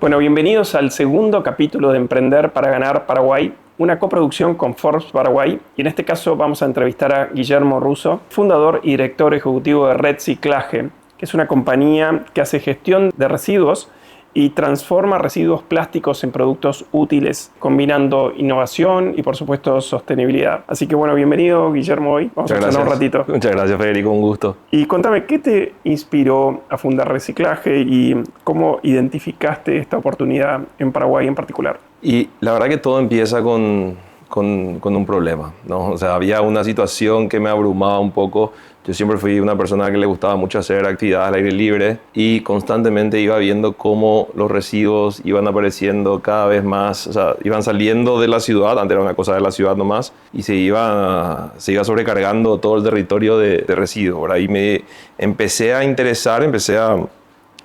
Bueno, bienvenidos al segundo capítulo de Emprender para Ganar Paraguay, una coproducción con Forbes Paraguay. Y en este caso vamos a entrevistar a Guillermo Russo, fundador y director ejecutivo de Reciclaje, que es una compañía que hace gestión de residuos y transforma residuos plásticos en productos útiles, combinando innovación y, por supuesto, sostenibilidad. Así que, bueno, bienvenido, Guillermo, hoy. Vamos a charlar un ratito. Muchas gracias, Federico, un gusto. Y contame, ¿qué te inspiró a fundar Reciclaje y cómo identificaste esta oportunidad en Paraguay en particular? Y la verdad que todo empieza con un problema, ¿no? O sea, había una situación que me abrumaba un poco. Yo siempre fui una persona que le gustaba mucho hacer actividades al aire libre y constantemente iba viendo cómo los residuos iban apareciendo cada vez más, o sea, iban saliendo de la ciudad, antes era una cosa de la ciudad nomás, y se iba sobrecargando todo el territorio de residuos. Por ahí me empecé a interesar, empecé a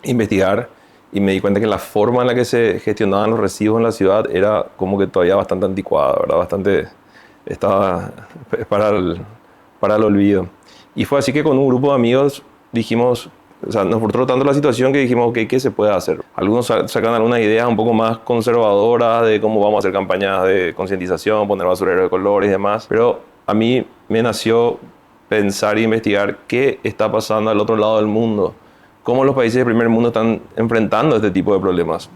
investigar y me di cuenta que la forma en la que se gestionaban los residuos en la ciudad era como que todavía bastante anticuada, ¿verdad? Estaba para el olvido. Y fue así que con un grupo de amigos dijimos, o sea, nos frustró tanto la situación que dijimos, ok, ¿qué se puede hacer? Algunos sacan algunas ideas un poco más conservadoras de cómo vamos a hacer campañas de concientización, poner basurero de colores y demás, pero a mí me nació pensar e investigar qué está pasando al otro lado del mundo, cómo los países del primer mundo están enfrentando este tipo de problemas.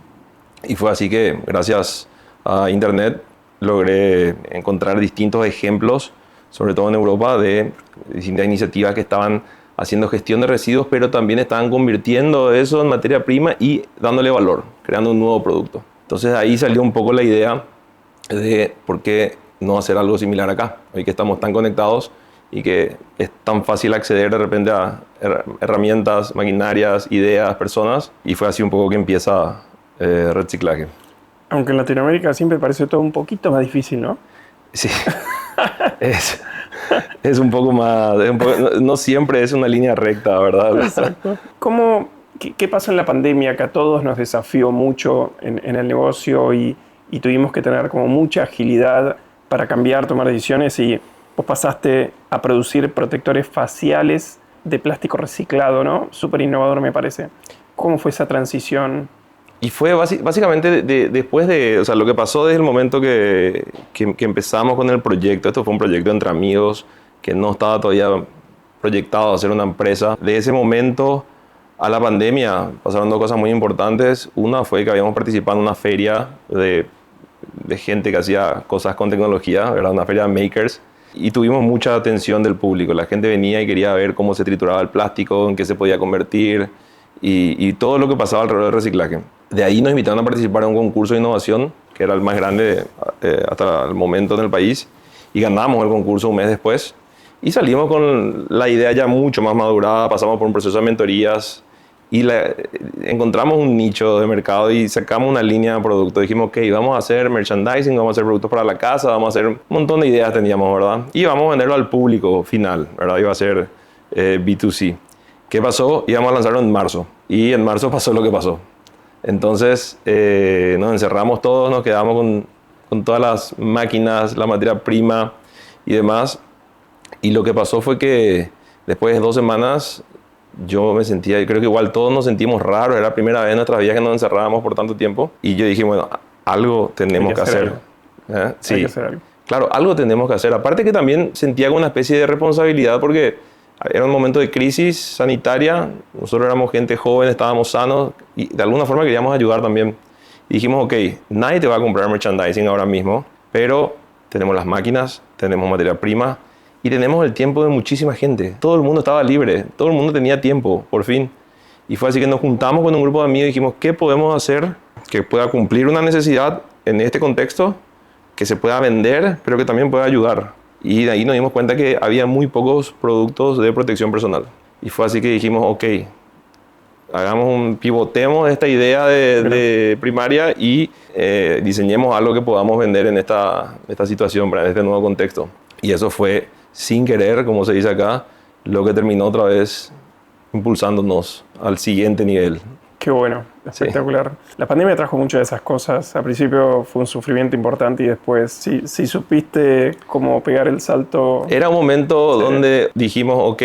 Y fue así que, gracias a Internet, logré encontrar distintos ejemplos, sobre todo en Europa, de distintas iniciativas que estaban haciendo gestión de residuos, pero también estaban convirtiendo eso en materia prima y dándole valor, creando un nuevo producto. Entonces ahí salió un poco la idea de por qué no hacer algo similar acá, hoy que estamos tan conectados y que es tan fácil acceder de repente a herramientas, maquinarias, ideas, personas, y fue así un poco que empieza Reciclaje. Aunque en Latinoamérica siempre parece todo un poquito más difícil, ¿no? Sí, es un poco más, no siempre es una línea recta, ¿verdad? Exacto. ¿Qué pasó en la pandemia que a todos nos desafió mucho en el negocio y tuvimos que tener como mucha agilidad para cambiar, tomar decisiones, y vos pasaste a producir protectores faciales de plástico reciclado, ¿no? Súper innovador, me parece. ¿Cómo fue esa transición? Y fue básicamente después de, o sea, lo que pasó desde el momento que empezamos con el proyecto. Esto fue un proyecto entre amigos que no estaba todavía proyectado a ser una empresa. De ese momento a la pandemia pasaron dos cosas muy importantes. Una fue que habíamos participado en una feria de gente que hacía cosas con tecnología, ¿verdad? Una feria de makers. Y tuvimos mucha atención del público. La gente venía y quería ver cómo se trituraba el plástico, en qué se podía convertir y todo lo que pasaba alrededor del reciclaje. De ahí nos invitaron a participar en un concurso de innovación, que era el más grande hasta el momento en el país, y ganamos el concurso un mes después. Y salimos con la idea ya mucho más madurada, pasamos por un proceso de mentorías y encontramos un nicho de mercado y sacamos una línea de producto. Dijimos, ok, vamos a hacer merchandising, vamos a hacer productos para la casa, vamos a hacer un montón de ideas teníamos, ¿verdad? Y vamos a venderlo al público final, ¿verdad? Iba a ser B2C. ¿Qué pasó? Íbamos a lanzarlo en marzo y en marzo pasó lo que pasó. Entonces nos encerramos todos, nos quedamos con todas las máquinas, la materia prima y demás. Y lo que pasó fue que después de 2 semanas yo me sentía, y creo que igual todos nos sentimos raros, era la primera vez en nuestras vidas que nos encerrábamos por tanto tiempo. Y yo dije, bueno, algo tenemos que hacer. Sí, hay que hacer algo. Claro, algo tenemos que hacer. Aparte que también sentía como una especie de responsabilidad porque era un momento de crisis sanitaria, nosotros éramos gente joven, estábamos sanos y de alguna forma queríamos ayudar también. Y dijimos, ok, nadie te va a comprar merchandising ahora mismo, pero tenemos las máquinas, tenemos materia prima y tenemos el tiempo de muchísima gente. Todo el mundo estaba libre, todo el mundo tenía tiempo, por fin. Y fue así que nos juntamos con un grupo de amigos y dijimos, ¿qué podemos hacer que pueda cumplir una necesidad en este contexto, que se pueda vender, pero que también pueda ayudar? Y de ahí nos dimos cuenta que había muy pocos productos de protección personal. Y fue así que dijimos, ok, pivotemos esta idea de primaria y diseñemos algo que podamos vender en esta situación, en este nuevo contexto. Y eso fue, sin querer, como se dice acá, lo que terminó otra vez impulsándonos al siguiente nivel. Qué bueno, espectacular. Sí. La pandemia trajo muchas de esas cosas. Al principio fue un sufrimiento importante y después sí supiste cómo pegar el salto. Era un momento donde dijimos, ok,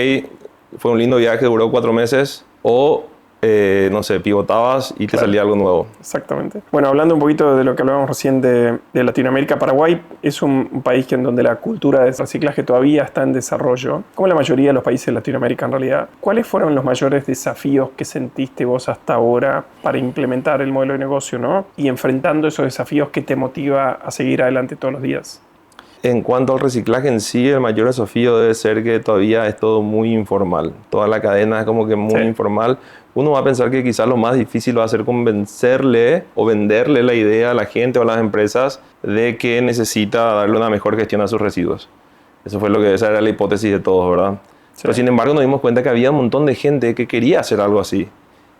fue un lindo viaje, duró 4 meses, o no sé, pivotabas y te Claro. salía algo nuevo. Exactamente. Bueno, hablando un poquito de lo que hablábamos recién de Latinoamérica, Paraguay es un país en donde la cultura de reciclaje todavía está en desarrollo, como la mayoría de los países de Latinoamérica en realidad. ¿Cuáles fueron los mayores desafíos que sentiste vos hasta ahora para implementar el modelo de negocio, ¿no? Y enfrentando esos desafíos, ¿qué te motiva a seguir adelante todos los días? En cuanto al reciclaje en sí, el mayor desafío debe ser que todavía es todo muy informal. Toda la cadena es como que muy informal. Uno va a pensar que quizás lo más difícil va a ser convencerle o venderle la idea a la gente o a las empresas de que necesita darle una mejor gestión a sus residuos. Esa era la hipótesis de todos, ¿verdad? Sí. Pero sin embargo nos dimos cuenta que había un montón de gente que quería hacer algo así.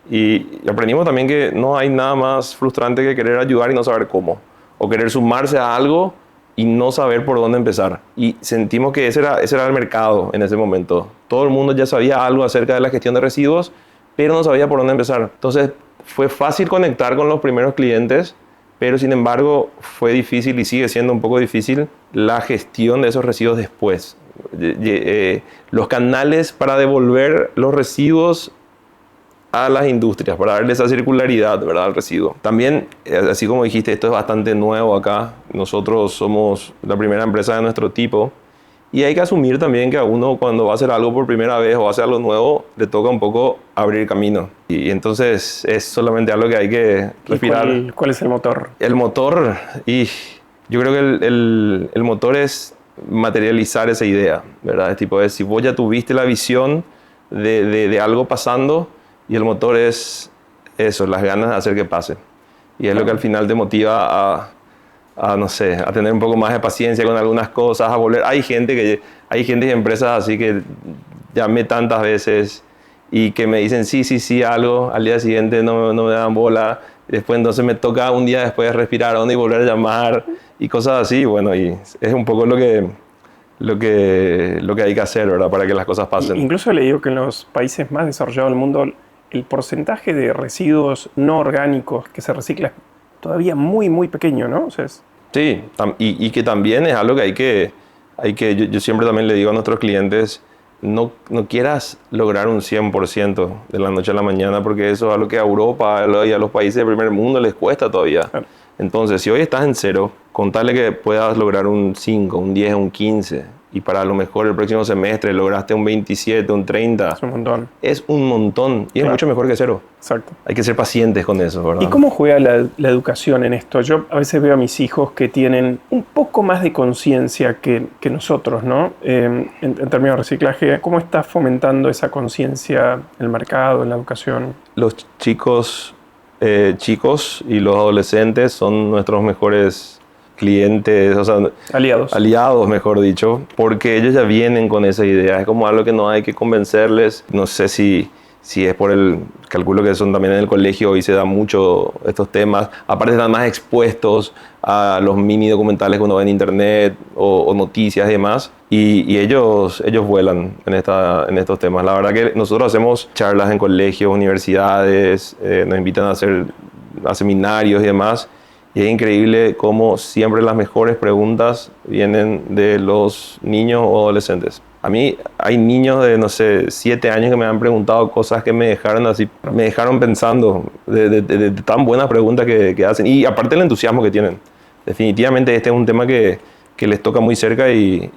Y aprendimos también que no hay nada más frustrante que querer ayudar y no saber cómo. O querer sumarse a algo y no saber por dónde empezar. Y sentimos que ese era el mercado en ese momento. Todo el mundo ya sabía algo acerca de la gestión de residuos, pero no sabía por dónde empezar. Entonces fue fácil conectar con los primeros clientes, pero sin embargo fue difícil y sigue siendo un poco difícil la gestión de esos residuos después. Los canales para devolver los residuos a las industrias, para darle esa circularidad, ¿verdad?, al residuo. También, así como dijiste, esto es bastante nuevo acá. Nosotros somos la primera empresa de nuestro tipo y hay que asumir también que a uno cuando va a hacer algo por primera vez o va a hacer algo nuevo, le toca un poco abrir camino. Y entonces es solamente algo que hay que respirar. ¿Cuál es el motor? El motor, y yo creo que el motor es materializar esa idea, ¿verdad? Es tipo, si vos ya tuviste la visión de algo pasando, y el motor es eso, las ganas de hacer que pase. Y es lo que al final te motiva no sé, a tener un poco más de paciencia con algunas cosas, a volver. Hay gente y empresas así que llamé tantas veces y que me dicen sí, algo, al día siguiente no me dan bola, después entonces me toca un día después respirar y volver a llamar y cosas así. Bueno, y es un poco lo que hay que hacer, ¿verdad?, para que las cosas pasen. Incluso he leído que en los países más desarrollados del mundo el porcentaje de residuos no orgánicos que se recicla es todavía muy, muy pequeño, ¿no? O sea, Sí, y que también es algo que yo siempre también le digo a nuestros clientes, no quieras lograr un 100% de la noche a la mañana, porque eso es algo que a Europa y a los países del primer mundo les cuesta todavía. Claro. Entonces, si hoy estás en cero, contarle que puedas lograr un 5, un 10, un 15, y para a lo mejor el próximo semestre lograste un 27, un 30. es un montón. Es un montón y Claro. es mucho mejor que cero. Exacto. Hay que ser pacientes con eso, ¿verdad? ¿Y cómo juega la educación en esto? Yo a veces veo a mis hijos que tienen un poco más de conciencia que nosotros, ¿no? En términos de reciclaje, ¿cómo está fomentando esa conciencia en el mercado, en la educación? Los chicos y los adolescentes son nuestros mejores clientes, o sea, aliados, mejor dicho, porque ellos ya vienen con esa idea. Es como algo que no hay que convencerles. No sé si es por el cálculo que son también en el colegio y se da mucho estos temas. Aparte están más expuestos a los mini documentales que uno ve en internet o noticias y demás. Y ellos vuelan en estos temas. La verdad que nosotros hacemos charlas en colegios, universidades, nos invitan a seminarios y demás. Y es increíble cómo siempre las mejores preguntas vienen de los niños o adolescentes. A mí hay niños de, no sé, 7 años que me han preguntado cosas que me dejaron pensando de tan buenas preguntas que hacen. Y aparte el entusiasmo que tienen. Definitivamente este es un tema que les toca muy cerca y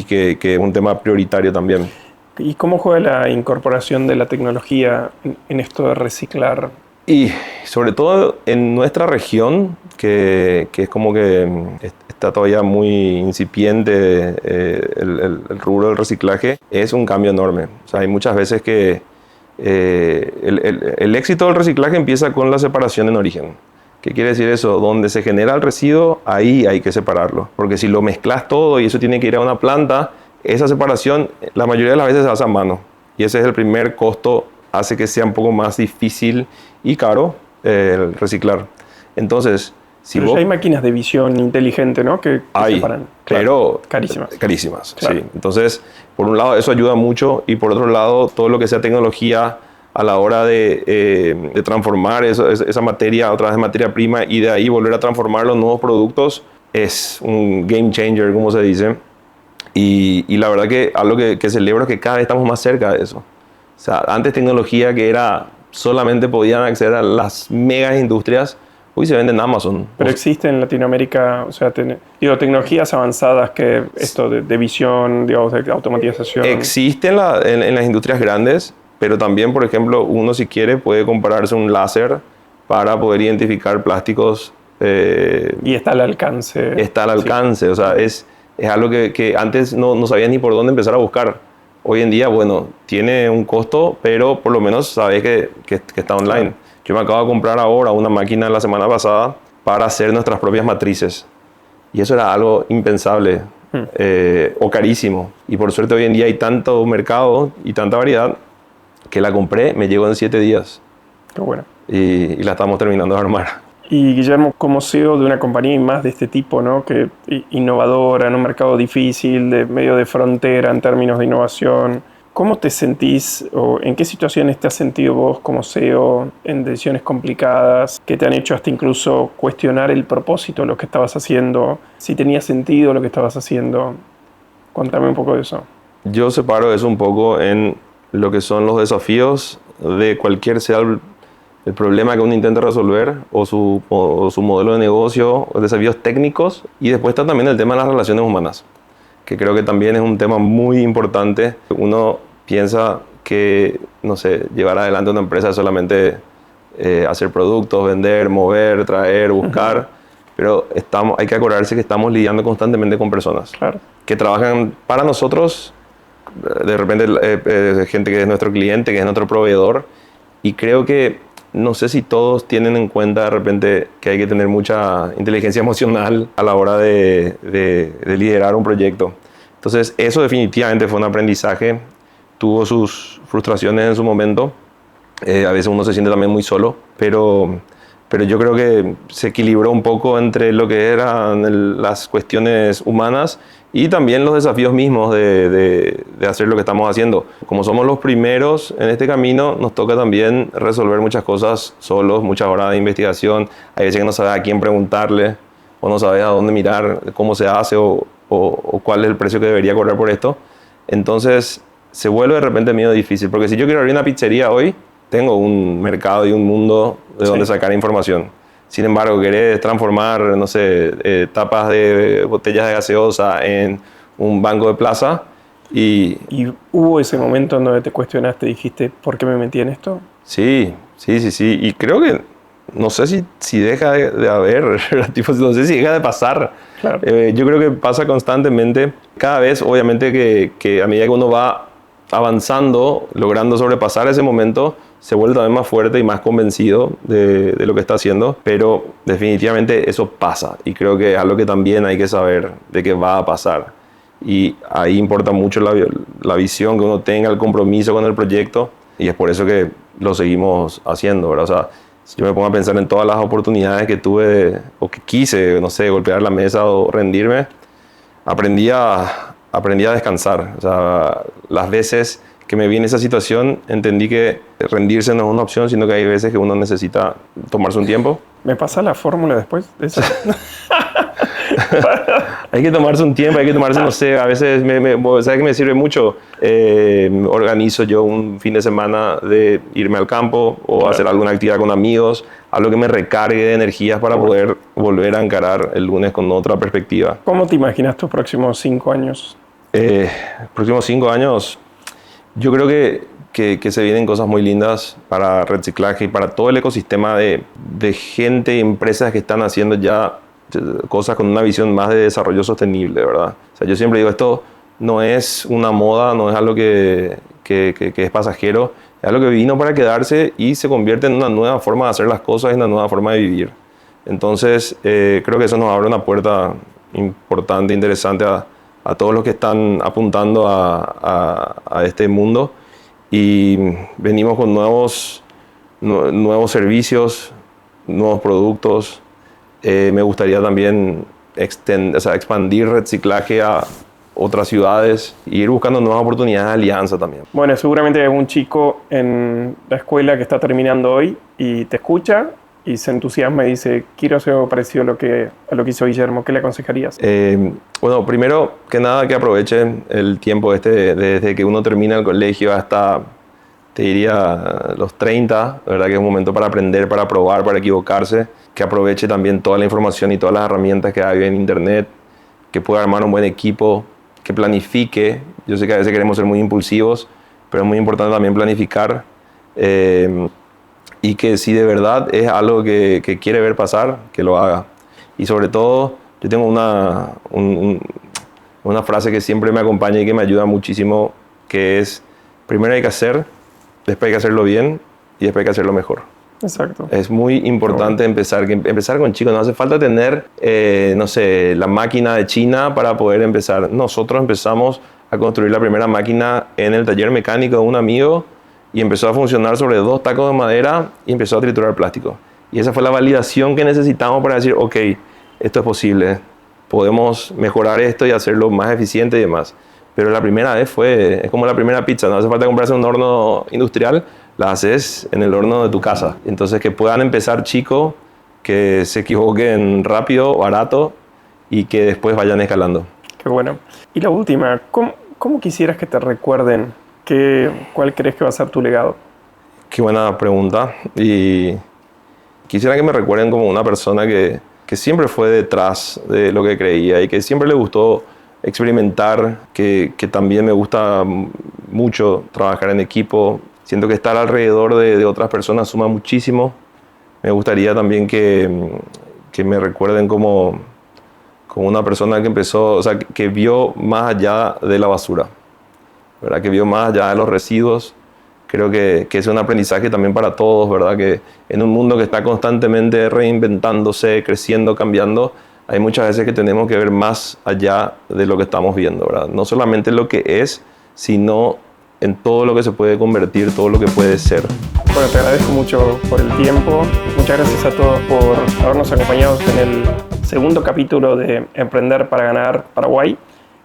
que es un tema prioritario también. ¿Y cómo juega la incorporación de la tecnología en esto de reciclar? Y sobre todo en nuestra región, que es como que está todavía muy incipiente el rubro del reciclaje, es un cambio enorme. O sea, hay muchas veces que el éxito del reciclaje empieza con la separación en origen. ¿Qué quiere decir eso? Donde se genera el residuo, ahí hay que separarlo. Porque si lo mezclas todo y eso tiene que ir a una planta, esa separación la mayoría de las veces se hace a mano. Y ese es el primer costo, hace que sea un poco más difícil y caro el reciclar. Entonces, pero ya hay máquinas de visión inteligente, ¿no? Que separan. Claro, pero carísimas. Claro. Sí. Entonces, por un lado eso ayuda mucho y por otro lado todo lo que sea tecnología a la hora de transformar esa materia a otra vez materia prima y de ahí volver a transformar los nuevos productos es un game changer, como se dice. Y la verdad que algo que celebro es que cada vez estamos más cerca de eso. O sea, antes tecnología que era solamente podían acceder a las megas industrias, hoy se venden en Amazon. Pero existe en Latinoamérica, o sea, tecnologías avanzadas que esto de visión, digamos, de automatización. Existe en las industrias grandes, pero también, por ejemplo, uno si quiere puede comprarse un láser para poder identificar plásticos. Y está al alcance. Está al alcance, sí. O sea, es algo que antes no sabías ni por dónde empezar a buscar. Hoy en día, bueno, tiene un costo, pero por lo menos sabes que está online. Claro. Yo me acabo de comprar ahora una máquina la semana pasada para hacer nuestras propias matrices. Y eso era algo impensable o carísimo. Y por suerte hoy en día hay tanto mercado y tanta variedad que la compré, me llegó en 7 días. Qué bueno. Y la estamos terminando de armar. Y Guillermo, como CEO de una compañía y más de este tipo, ¿no? Que innovadora, en un mercado difícil, de medio de frontera en términos de innovación, ¿cómo te sentís o en qué situaciones te has sentido vos como CEO en decisiones complicadas que te han hecho hasta incluso cuestionar el propósito de lo que estabas haciendo, si tenía sentido lo que estabas haciendo? Contame un poco de eso. Yo separo eso un poco en lo que son los desafíos de cualquier sea el problema que uno intenta resolver o su modelo de negocio, o desafíos técnicos, y después está también el tema de las relaciones humanas, que creo que también es un tema muy importante. Uno piensa que, no sé, llevar adelante una empresa es solamente hacer productos, vender, mover, traer, buscar, pero hay que acordarse que estamos lidiando constantemente con personas que trabajan para nosotros, de repente gente que es nuestro cliente, que es nuestro proveedor, y creo que no sé si todos tienen en cuenta de repente que hay que tener mucha inteligencia emocional a la hora de liderar un proyecto. Entonces, eso definitivamente fue un aprendizaje. Tuvo sus frustraciones en su momento. A veces uno se siente también muy solo, pero yo creo que se equilibró un poco entre lo que eran las cuestiones humanas y también los desafíos mismos de hacer lo que estamos haciendo. Como somos los primeros en este camino, nos toca también resolver muchas cosas solos, muchas horas de investigación. Hay veces que no sabes a quién preguntarle o no sabes a dónde mirar, cómo se hace o cuál es el precio que debería cobrar por esto. Entonces se vuelve de repente medio difícil, porque si yo quiero abrir una pizzería hoy, tengo un mercado y un mundo de donde sacar información. Sin embargo, querés transformar, no sé, tapas de botellas de gaseosa en un banco de plaza y hubo ese momento en donde te cuestionaste, dijiste, ¿por qué me metí en esto? Sí. Y creo que, no sé si deja de haber, tipo, no sé si deja de pasar. Claro. Yo creo que pasa constantemente. Cada vez, obviamente, que a medida que uno va avanzando, logrando sobrepasar ese momento, se vuelve también más fuerte y más convencido de lo que está haciendo, pero definitivamente eso pasa y creo que es algo que también hay que saber de que va a pasar, y ahí importa mucho la visión que uno tenga, el compromiso con el proyecto, y es por eso que lo seguimos haciendo, ¿verdad? O sea, si yo me pongo a pensar en todas las oportunidades que tuve o que quise, no sé, golpear la mesa o rendirme, aprendí a descansar. O sea, las veces que me vi en esa situación, entendí que rendirse no es una opción, sino que hay veces que uno necesita tomarse un tiempo. ¿Me pasa la fórmula después de eso? Hay que tomarse un tiempo, hay que tomarse, no sé, a veces, ¿sabes qué me sirve mucho? Organizo yo un fin de semana de irme al campo o hacer alguna actividad con amigos, algo que me recargue de energías para poder volver a encarar el lunes con otra perspectiva. ¿Cómo te imaginas tus próximos 5 años? Próximos 5 años, yo creo que se vienen cosas muy lindas para reciclaje y para todo el ecosistema de gente y empresas que están haciendo ya cosas con una visión más de desarrollo sostenible, ¿verdad? O sea, yo siempre digo, esto no es una moda, no es algo que es pasajero, es algo que vino para quedarse y se convierte en una nueva forma de hacer las cosas y una nueva forma de vivir. Entonces, creo que eso nos abre una puerta importante, interesante a todos los que están apuntando a este mundo, y venimos con nuevos servicios, nuevos productos. Me gustaría también expandir reciclaje a otras ciudades e ir buscando nuevas oportunidades de alianza también. Bueno, seguramente hay un chico en la escuela que está terminando hoy y te escucha y se entusiasma y dice, quiero hacer algo parecido a lo que hizo Guillermo. ¿Qué le aconsejarías? Bueno, primero que nada, que aprovechen el tiempo desde que uno termina el colegio hasta te diría los 30, ¿verdad? Que es un momento para aprender, para probar, para equivocarse, que aproveche también toda la información y todas las herramientas que hay en internet, que pueda armar un buen equipo, que planifique. Yo sé que a veces queremos ser muy impulsivos, pero es muy importante también planificar, y que si de verdad es algo que quiere ver pasar, que lo haga. Y sobre todo, yo tengo una frase que siempre me acompaña y que me ayuda muchísimo, que es: primero hay que hacer, después hay que hacerlo bien y después hay que hacerlo mejor. Exacto. Es muy importante empezar con chicos. No hace falta tener, no sé, la máquina de China para poder empezar. Nosotros empezamos a construir la primera máquina en el taller mecánico de un amigo y empezó a funcionar sobre 2 tacos de madera y empezó a triturar plástico. Y esa fue la validación que necesitamos para decir, ok, esto es posible, podemos mejorar esto y hacerlo más eficiente y demás. Pero la primera vez es como la primera pizza, no hace falta comprarse un horno industrial, la haces en el horno de tu casa. Entonces, que puedan empezar chicos, que se equivoquen rápido, barato y que después vayan escalando. Qué bueno. Y la última, ¿cómo quisieras que te recuerden? ¿Cuál crees que va a ser tu legado? Qué buena pregunta. Y quisiera que me recuerden como una persona que siempre fue detrás de lo que creía y que siempre le gustó experimentar, que también me gusta mucho trabajar en equipo. Siento que estar alrededor de otras personas suma muchísimo. Me gustaría también que me recuerden como una persona que empezó, o sea, que vio más allá de la basura, ¿verdad? Que vio más allá de los residuos. Creo que es un aprendizaje también para todos, ¿verdad? Que en un mundo que está constantemente reinventándose, creciendo, cambiando, hay muchas veces que tenemos que ver más allá de lo que estamos viendo, ¿verdad? No solamente lo que es, sino en todo lo que se puede convertir, todo lo que puede ser. Bueno, te agradezco mucho por el tiempo. Muchas gracias a todos por habernos acompañado en el segundo capítulo de Emprender para Ganar Paraguay,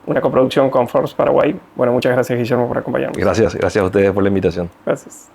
una coproducción con Forbes Paraguay. Bueno, muchas gracias, Guillermo, por acompañarnos. Gracias a ustedes por la invitación. Gracias.